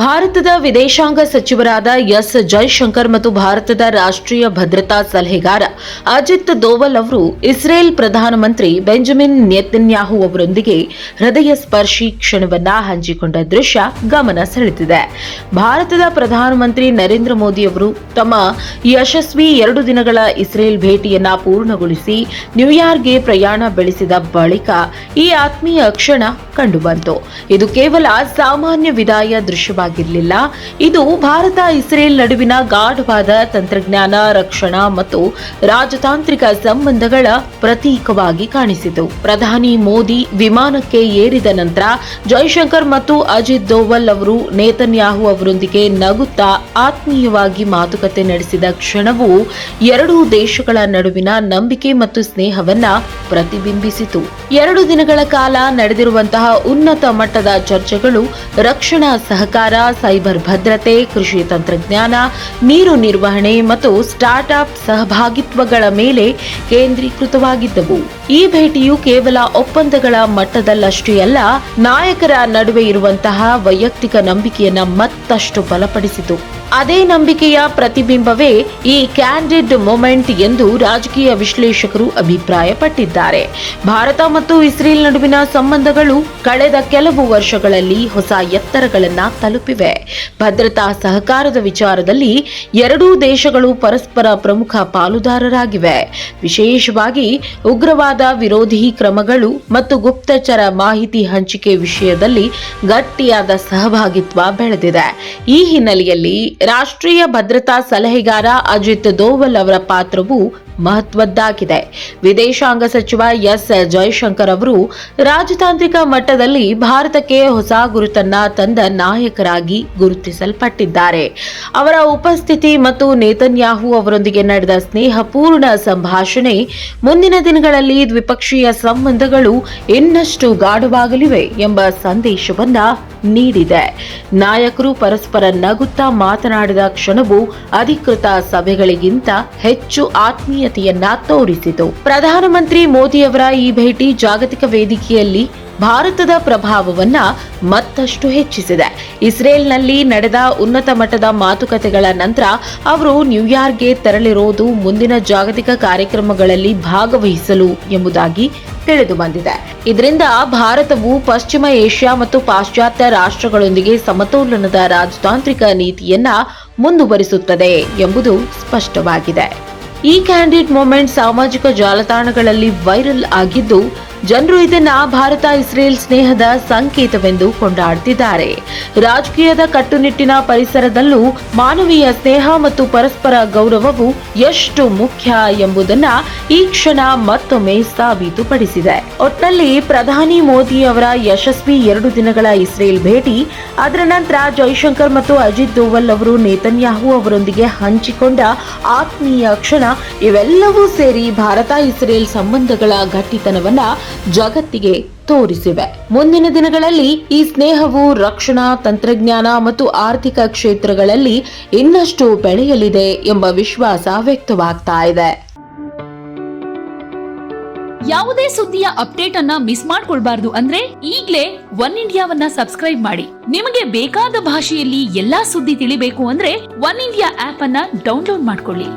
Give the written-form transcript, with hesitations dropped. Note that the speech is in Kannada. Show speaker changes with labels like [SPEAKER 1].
[SPEAKER 1] ಭಾರತದ ವಿದೇಶಾಂಗ ಸಚಿವರಾದ ಎಸ್ ಜೈಶಂಕರ್ ಮತ್ತು ಭಾರತದ ರಾಷ್ಟ್ರೀಯ ಭದ್ರತಾ ಸಲಹೆಗಾರ ಅಜಿತ್ ದೋವಲ್ ಅವರು ಇಸ್ರೇಲ್ ಪ್ರಧಾನಮಂತ್ರಿ ಬೆಂಜಮಿನ್ ನೆತನ್ಯಾಹು ಅವರೊಂದಿಗೆ ಹೃದಯ ಸ್ಪರ್ಶಿ ಕ್ಷಣವನ್ನ ಹಂಚಿಕೊಂಡ ದೃಶ್ಯ ಗಮನ ಸೆಳೆದಿದೆ. ಭಾರತದ ಪ್ರಧಾನಮಂತ್ರಿ ನರೇಂದ್ರ ಮೋದಿ ಅವರು ತಮ್ಮ ಯಶಸ್ವಿ 2 ದಿನಗಳ ಇಸ್ರೇಲ್ ಭೇಟಿಯನ್ನ ಪೂರ್ಣಗೊಳಿಸಿ ನ್ಯೂಯಾರ್ಕ್ಗೆ ಪ್ರಯಾಣ ಬೆಳೆಸಿದ ಬಳಿಕ ಈ ಆತ್ಮೀಯ ಕ್ಷಣ ಕಂಡುಬಂತು. ಇದು ಕೇವಲ ಸಾಮಾನ್ಯ ವಿದಾಯ ದೃಶ್ಯವಾಗಿರಲಿಲ್ಲ. ಇದು ಭಾರತ ಇಸ್ರೇಲ್ ನಡುವಿನ ಗಾಢವಾದ ತಂತ್ರಜ್ಞಾನ, ರಕ್ಷಣಾ ಮತ್ತು ರಾಜತಾಂತ್ರಿಕ ಸಂಬಂಧಗಳ ಪ್ರತೀಕವಾಗಿ ಕಾಣಿಸಿತು. ಪ್ರಧಾನಿ ಮೋದಿ ವಿಮಾನಕ್ಕೆ ಏರಿದ ನಂತರ ಜೈಶಂಕರ್ ಮತ್ತು ಅಜಿತ್ ದೋವಲ್ ಅವರು ನೇತನ್ಯಾಹು ಅವರೊಂದಿಗೆ ನಗುತ್ತಾ ಆತ್ಮೀಯವಾಗಿ ಮಾತುಕತೆ ನಡೆಸಿದ ಕ್ಷಣವು ಎರಡೂ ದೇಶಗಳ ನಡುವಿನ ನಂಬಿಕೆ ಮತ್ತು ಸ್ನೇಹವನ್ನ ಪ್ರತಿಬಿಂಬಿಸಿತು. 2 ದಿನಗಳ ಕಾಲ ನಡೆದಿರುವಂತಹ ಉನ್ನತ ಮಟ್ಟದ ಚರ್ಚೆಗಳು ರಕ್ಷಣಾ ಸಹಕಾರ, ಸೈಬರ್ ಭದ್ರತೆ, ಕೃಷಿ ತಂತ್ರಜ್ಞಾನ, ನೀರು ನಿರ್ವಹಣೆ ಮತ್ತು ಸ್ಟಾರ್ಟ್ಅಪ್ ಸಹಭಾಗಿತ್ವಗಳ ಮೇಲೆ ಕೇಂದ್ರೀಕೃತವಾಗಿದ್ದವು. ಈ ಭೇಟಿಯು ಕೇವಲ ಒಪ್ಪಂದಗಳ ಮಟ್ಟದಲ್ಲಷ್ಟೇ ಅಲ್ಲ, ನಾಯಕರ ನಡುವೆ ಇರುವಂತಹ ವೈಯಕ್ತಿಕ ನಂಬಿಕೆಯನ್ನ ಮತ್ತಷ್ಟು ಬಲಪಡಿಸಿತು. ಅದೇ ನಂಬಿಕೆಯ ಪ್ರತಿಬಿಂಬವೇ ಈ ಕ್ಯಾಂಡಿಡ್ ಮೊಮೆಂಟ್ ಎಂದು ರಾಜಕೀಯ ವಿಶ್ಲೇಷಕರು ಅಭಿಪ್ರಾಯಪಟ್ಟಿದ್ದಾರೆ. ಭಾರತ ಮತ್ತು ಇಸ್ರೇಲ್ ನಡುವಿನ ಸಂಬಂಧಗಳು ಕಳೆದ ಕೆಲವು ವರ್ಷಗಳಲ್ಲಿ ಹೊಸ ಎತ್ತರಗಳನ್ನ ತಲುಪಿವೆ. ಭದ್ರತಾ ಸಹಕಾರದ ವಿಚಾರದಲ್ಲಿ ಎರಡೂ ದೇಶಗಳು ಪರಸ್ಪರ ಪ್ರಮುಖ ಪಾಲುದಾರರಾಗಿವೆ. ವಿಶೇಷವಾಗಿ ಉಗ್ರವಾದ ವಿರೋಧಿ ಕ್ರಮಗಳು ಮತ್ತು ಗುಪ್ತಚರ ಮಾಹಿತಿ ಹಂಚಿಕೆ ವಿಷಯದಲ್ಲಿ ಗಟ್ಟಿಯಾದ ಸಹಭಾಗಿತ್ವ ಬೆಳೆದಿದೆ. ಈ ಹಿನ್ನೆಲೆಯಲ್ಲಿ ರಾಷ್ಟ್ರೀಯ ಭದ್ರತಾ ಸಲಹೆಗಾರ ಅಜಿತ್ ದೋವಲ್ ಅವರ ಪಾತ್ರವು ಮಹತ್ವದ್ದಾಗಿದೆ. ವಿದೇಶಾಂಗ ಸಚಿವ ಎಸ್ ಜೈಶಂಕರ್ ಅವರು ರಾಜತಾಂತ್ರಿಕ ಮಟ್ಟದಲ್ಲಿ ಭಾರತಕ್ಕೆ ಹೊಸ ಗುರುತನ್ನ ತಂದ ನಾಯಕರಾಗಿ ಗುರುತಿಸಲ್ಪಟ್ಟಿದ್ದಾರೆ. ಅವರ ಉಪಸ್ಥಿತಿ ಮತ್ತು ನೇತನ್ಯಾಹು ಅವರೊಂದಿಗೆ ನಡೆದ ಸ್ನೇಹಪೂರ್ಣ ಸಂಭಾಷಣೆ ಮುಂದಿನ ದಿನಗಳಲ್ಲಿ ದ್ವಿಪಕ್ಷೀಯ ಸಂಬಂಧಗಳು ಇನ್ನಷ್ಟು ಗಾಢವಾಗಲಿವೆ ಎಂಬ ಸಂದೇಶವನ್ನ ನೀಡಿದೆ. ನಾಯಕರು ಪರಸ್ಪರ ನಗುತ್ತಾ ಮಾತನಾಡಿದ ಕ್ಷಣವು ಅಧಿಕೃತ ಸಭೆಗಳಿಗಿಂತ ಹೆಚ್ಚು ಆತ್ಮೀಯತೆಯನ್ನ ತೋರಿಸಿತು. ಪ್ರಧಾನಮಂತ್ರಿ ಮೋದಿಯವರ ಈ ಭೇಟಿ ಜಾಗತಿಕ ವೇದಿಕೆಯಲ್ಲಿ ಭಾರತದ ಪ್ರಭಾವವನ್ನ ಮತ್ತಷ್ಟು ಹೆಚ್ಚಿಸಿದೆ. ಇಸ್ರೇಲ್ನಲ್ಲಿ ನಡೆದ ಉನ್ನತ ಮಟ್ಟದ ಮಾತುಕತೆಗಳ ನಂತರ ಅವರು ನ್ಯೂಯಾರ್ಕ್ಗೆ ತೆರಳಿರುವುದು ಮುಂದಿನ ಜಾಗತಿಕ ಕಾರ್ಯಕ್ರಮಗಳಲ್ಲಿ ಭಾಗವಹಿಸಲು ಎಂಬುದಾಗಿ ತಿಳಿದು ಬಂದಿದೆ. ಇದರಿಂದ ಭಾರತವು ಪಶ್ಚಿಮ ಏಷ್ಯಾ ಮತ್ತು ಪಾಶ್ಚಾತ್ಯ ರಾಷ್ಟ್ರಗಳೊಂದಿಗೆ ಸಮತೋಲನದ ರಾಜತಾಂತ್ರಿಕ ನೀತಿಯನ್ನ ಮುಂದುವರಿಸುತ್ತದೆ ಎಂಬುದು ಸ್ಪಷ್ಟವಾಗಿದೆ. ಈ ಕ್ಯಾಂಡಿಡ್ ಮೊಮೆಂಟ್ ಸಾಮಾಜಿಕ ಜಾಲತಾಣಗಳಲ್ಲಿ ವೈರಲ್ ಆಗಿದ್ದು, ಜನರು ಇದನ್ನ ಭಾರತ ಇಸ್ರೇಲ್ ಸ್ನೇಹದ ಸಂಕೇತವೆಂದು ಕೊಂಡಾಡುತ್ತಿದ್ದಾರೆ. ರಾಜಕೀಯದ ಕಟ್ಟುನಿಟ್ಟಿನ ಪರಿಸರದಲ್ಲೂ ಮಾನವೀಯ ಸ್ನೇಹ ಮತ್ತು ಪರಸ್ಪರ ಗೌರವವು ಎಷ್ಟು ಮುಖ್ಯ ಎಂಬುದನ್ನ ಈ ಕ್ಷಣ ಮತ್ತೊಮ್ಮೆ ಸಾಬೀತುಪಡಿಸಿದೆ. ಒಟ್ನಲ್ಲಿ ಪ್ರಧಾನಿ ಮೋದಿ ಅವರ ಯಶಸ್ವಿ 2 ದಿನಗಳ ಇಸ್ರೇಲ್ ಭೇಟಿ, ಅದರ ನಂತರ ಜೈಶಂಕರ್ ಮತ್ತು ಅಜಿತ್ ದೋವಲ್ ಅವರು ನೇತನ್ಯಾಹು ಅವರೊಂದಿಗೆ ಹಂಚಿಕೊಂಡ ಆತ್ಮೀಯ ಕ್ಷಣ, ಇವೆಲ್ಲವೂ ಸೇರಿ ಭಾರತ ಇಸ್ರೇಲ್ ಸಂಬಂಧಗಳ ಗಟ್ಟಿತನವನ್ನ ಜಗತ್ತಿಗೆ ತೋರಿಸಿವೆ. ಮುಂದಿನ ದಿನಗಳಲ್ಲಿ ಈ ಸ್ನೇಹವು ರಕ್ಷಣಾ, ತಂತ್ರಜ್ಞಾನ ಮತ್ತು ಆರ್ಥಿಕ ಕ್ಷೇತ್ರಗಳಲ್ಲಿ ಇನ್ನಷ್ಟು ಬೆಳೆಯಲಿದೆ ಎಂಬ ವಿಶ್ವಾಸ ವ್ಯಕ್ತವಾಗ್ತಾ ಇದೆ.
[SPEAKER 2] ಯಾವುದೇ ಸುದ್ದಿಯ ಅಪ್ಡೇಟ್ ಅನ್ನ ಮಿಸ್ ಮಾಡ್ಕೊಳ್ಬಾರ್ದು ಅಂದ್ರೆ ಈಗ್ಲೇ ಒನ್ ಇಂಡಿಯಾವನ್ನ ಸಬ್ಸ್ಕ್ರೈಬ್ ಮಾಡಿ. ನಿಮಗೆ ಬೇಕಾದ ಭಾಷೆಯಲ್ಲಿ ಎಲ್ಲಾ ಸುದ್ದಿ ತಿಳಿಬೇಕು ಅಂದ್ರೆ ಒನ್ ಇಂಡಿಯಾ ಆಪ್ ಅನ್ನ ಡೌನ್ಲೋಡ್ ಮಾಡ್ಕೊಳ್ಳಿ.